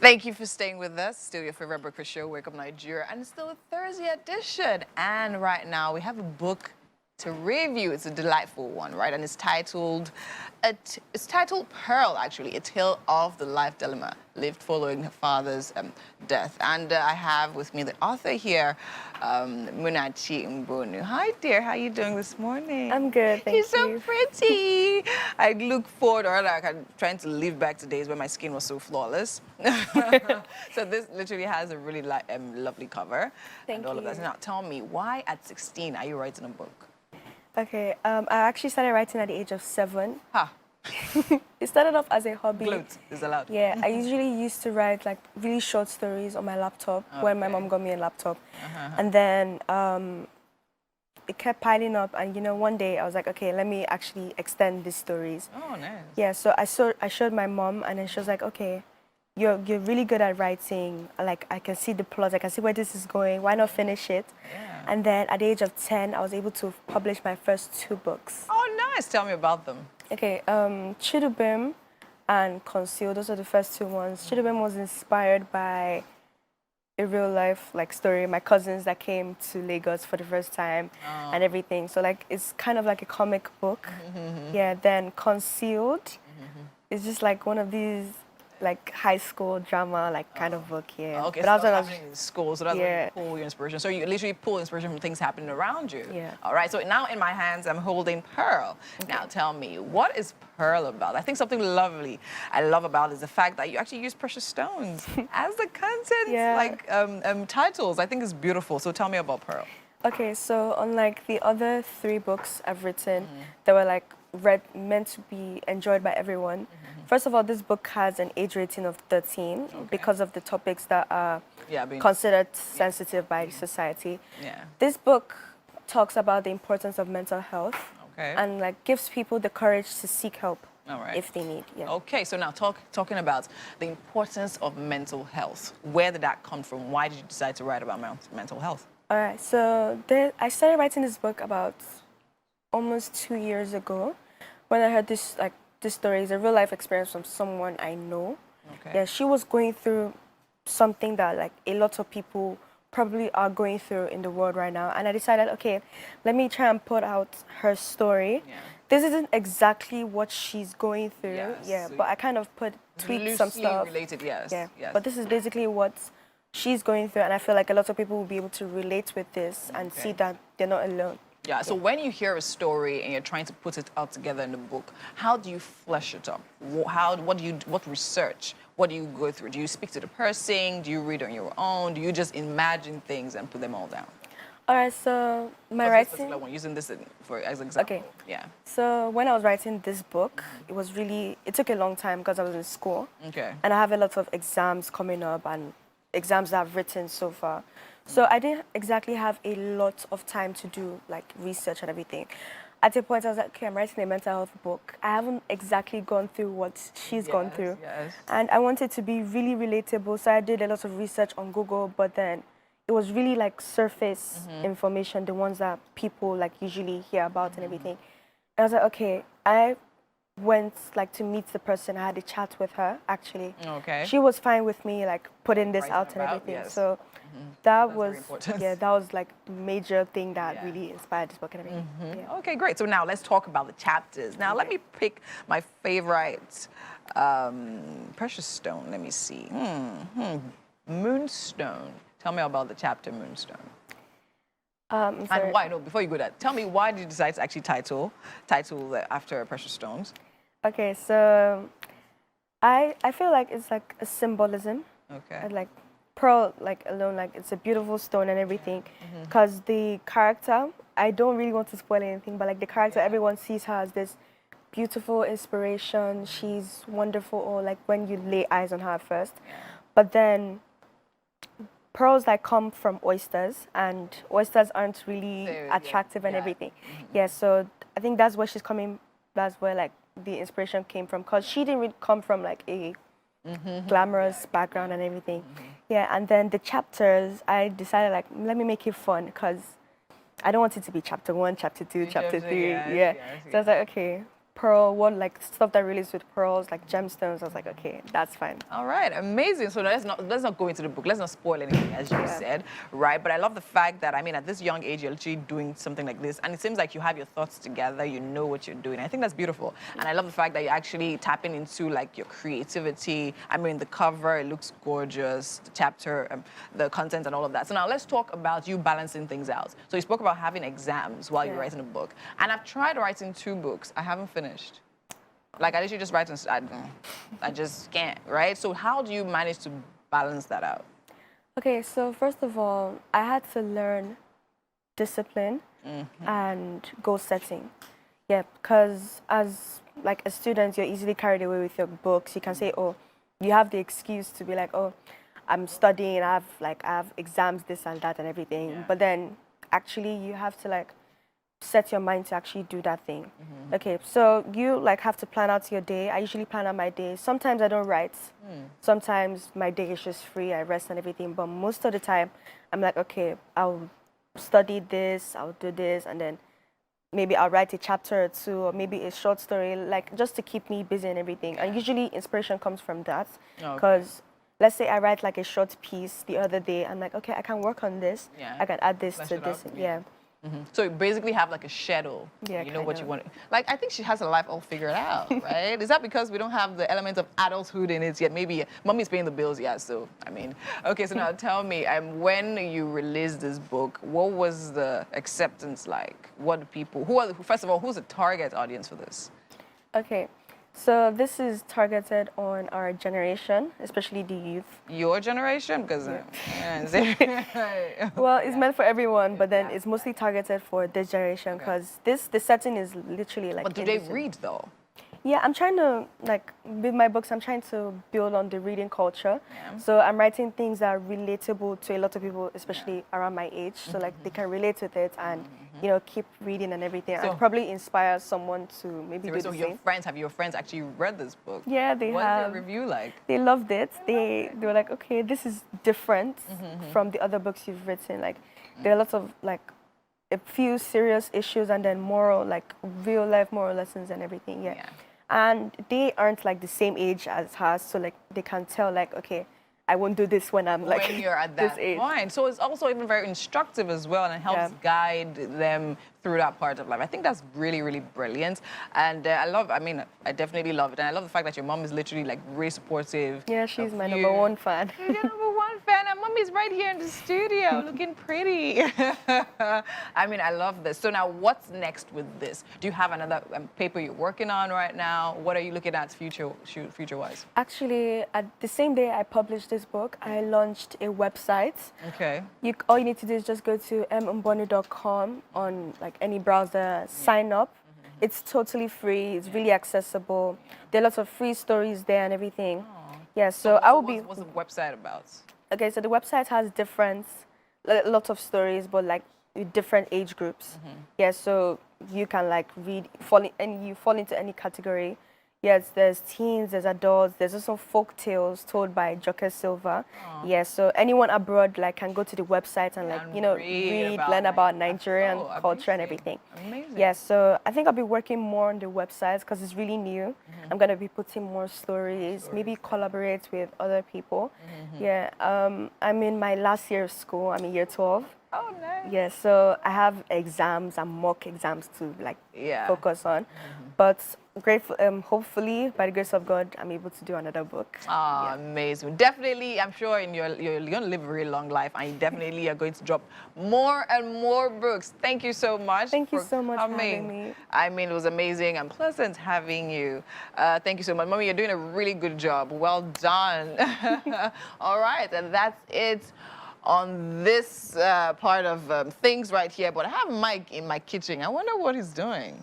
Thank you for staying with us. Still your favorite breakfast show, Wake Up Nigeria, and it's still a Thursday edition. And right now we have a book to review. It's a delightful one, right? And it's titled Pearl, actually, A Tale of the Life Dilemma lived following her father's death. And I have with me the author here, Munachi Mbonu. Hi, dear. How are you doing this morning? I'm good, thank you. You're so pretty. I look forward, or like I'm trying to live back to days where my skin was so flawless. So this literally has a really lovely cover. Thank and all you. of that. Now, tell me, why at 16 are you writing a book? Okay, I actually started writing at the age of 7. Ha! It started off as a hobby. Gloat is allowed. Yeah, I usually used to write like really short stories on my laptop when my mom got me a laptop. And then it kept piling up, and one day I was like, okay, let me actually extend these stories. Oh, nice. Yeah, so I showed my mom, and then she was like, okay, you're really good at writing. Like, I can see the plot, I can see where this is going. Why not finish it? Yeah. And then at the age of 10, I was able to publish my first 2 books. Oh, nice. Tell me about them. Okay, Chidubem and Conceal, those are the first 2 ones. Chidubem was inspired by a real life story, my cousins that came to Lagos for the first time and everything. So it's kind of like a comic book. Yeah, then Concealed is just like one of these high school drama kind of book, yeah. Okay, but so that's happening in school, so that's where you pull your inspiration. So you literally pull inspiration from things happening around you. Yeah. All right, so now in my hands, I'm holding Pearl. Okay. Now tell me, what is Pearl about? I think something lovely I love about is the fact that you actually use precious stones as the content, titles. I think it's beautiful. So tell me about Pearl. Okay, so unlike the other 3 books I've written that were meant to be enjoyed by everyone, first of all, this book has an age rating of 13 because of the topics that are considered sensitive by society. Yeah. This book talks about the importance of mental health and gives people the courage to seek help if they need. Yeah. Okay, so now talking about the importance of mental health. Where did that come from? Why did you decide to write about mental health? All right, so I started writing this book about almost 2 years ago when I heard this story. Is a real life experience from someone I know. Okay. Yeah, she was going through something that a lot of people probably are going through in the world right now, and I decided, okay, let me try and put out her story. Yeah. This isn't exactly what she's going through, so but I kind of tweaked some stuff. Related, yes. Yeah, yes. But this is basically what she's going through, and I feel like a lot of people will be able to relate with this and see that they're not alone. Yeah, so when you hear a story and you're trying to put it out together in the book, how do you flesh it up? What research? What do you go through? Do you speak to the person? Do you read on your own? Do you just imagine things and put them all down? All right, so my writing... One, using this as an example. Okay. Yeah. So when I was writing this book, it took a long time because I was in school. Okay. And I have a lot of exams coming up and exams that I've written so far. So I didn't exactly have a lot of time to do research and everything. At a point I was like, okay, I'm writing a mental health book. I haven't exactly gone through what she's gone through. Yes. And I wanted to be really relatable, so I did a lot of research on Google, but then it was really surface information, the ones that people usually hear about and everything. And I was like, okay, I went to meet the person. I had a chat with her actually. Okay. She was fine with me putting this out and everything. Yes. So that was that was the major thing that really inspired this book and everything. Yeah. Okay, great. So now let's talk about the chapters. Now let me pick my favorite precious stone. Let me see. Moonstone. Tell me about the chapter Moonstone. And why? No, before you go there, tell me, why did you decide to actually title after precious stones? Okay, so I feel like it's a symbolism. Okay. And pearl alone, it's a beautiful stone and everything. Because the character, I don't really want to spoil anything, but the character, everyone sees her as this beautiful inspiration. She's wonderful, or when you lay eyes on her at first. But then pearls come from oysters, and oysters aren't really attractive and everything. Yeah, so I think that's where she's coming. That's where the inspiration came from, because she didn't really come from a glamorous background and everything. Yeah, and then the chapters, I decided let me make it fun, because I don't want it to be chapter 1, chapter 2, chapter 3. Yes. So I was like, okay, pearl, what like stuff that relates with pearls, like gemstones. I was like, okay, that's fine. All right, amazing. So let's not go into the book. Let's not spoil anything, as you said, right? But I love the fact that, I mean, at this young age, you're literally doing something like this, and it seems like you have your thoughts together. You know what you're doing. I think that's beautiful, and I love the fact that you're actually tapping into like your creativity. I mean, the cover, it looks gorgeous. The chapter, the content, and all of that. So now let's talk about you balancing things out. So you spoke about having exams while you're writing a book, and I've tried writing 2 books. I haven't finished. Like, I literally just write and I just can't, right? So how do you manage to balance that out? Okay, so first of all, I had to learn discipline and goal setting. Yeah, because as like a student, you're easily carried away with your books. You can say, oh, you have the excuse to be like, oh, I'm studying, I have exams, this and that and everything. Yeah. But then actually you have to like set your mind to actually do that thing. Okay, so you like have to plan out your day. I usually plan out my day. Sometimes I don't write. Sometimes my day is just free, I rest and everything. But most of the time, I'm like, okay, I'll study this, I'll do this, and then maybe I'll write a chapter or 2, or maybe a short story, like just to keep me busy and everything. And usually inspiration comes from that. Because let's say I write like a short piece the other day, I'm like, okay, I can work on this. I can add this to this. So you basically have like a schedule. You know what you want. Like, I think she has her life all figured out, right? Is that because we don't have the element of adulthood in it yet? Maybe mommy's paying the bills, so, I mean. Okay, so now tell me, when you released this book, what was the acceptance like? What do people, first of all, who's the target audience for this? Okay. So this is targeted on our generation, especially the youth. Your generation? Because well, it's meant for everyone, but then it's mostly targeted for this generation because the setting is literally like. But do they read though? Yeah, I'm trying to, like, with my books, I'm trying to build on the reading culture. So I'm writing things that are relatable to a lot of people, especially around my age. So, like, they can relate with it and, you know, keep reading and everything. So, and probably inspire someone to maybe do the same. Have your friends actually read this book? Yeah, they have. What's their review like? They loved it. They were like, okay, this is different from the other books you've written. Like, there are lots of, like, a few serious issues and then moral, like, real-life moral lessons and everything, And they aren't like the same age as her, so like they can tell like, okay, I won't do this when I'm like when you're at that point. So it's also even very instructive as well, and it helps guide them through that part of life. I think that's really, really brilliant, and I definitely love it, and I love the fact that your mom is literally like really supportive. Yeah, she's my #1 fan. You're your #1 fan, and mommy's right here in the studio, looking pretty. I mean, I love this. So now, what's next with this? Do you have another paper you're working on right now? What are you looking at future-wise? Actually, at the same day I published this book, I launched a website. Okay. All you need to do is just go to mboni.com on like any browser, sign up. It's totally free. It's really accessible. There are lots of free stories there and everything. Yeah, so I will be. What's the website about? Okay, so the website has lots of stories, but like with different age groups. Yeah, so you can like read, you fall into any category. Yes, there's teens, there's adults, there's also folk tales told by Joke Silva. Yes, so anyone abroad like can go to the website and like, you know, learn about Nigerian culture and everything. Amazing. Yes, so I think I'll be working more on the website because it's really new. I'm going to be putting more stories, maybe collaborate with other people. Yeah, I'm in my last year of school. I'm in year 12. Oh, nice. Yeah, so I have exams and mock exams to like focus on. But grateful, hopefully, by the grace of God, I'm able to do another book. Amazing. Definitely, I'm sure you're going to live a really long life, and you definitely are going to drop more and more books. Thank you so much. Thank you so much for having me. I mean, it was amazing and pleasant having you. Thank you so much. Mommy, you're doing a really good job. Well done. All right, and that's it on this part of things right here. But I have Mike in my kitchen. I wonder what he's doing.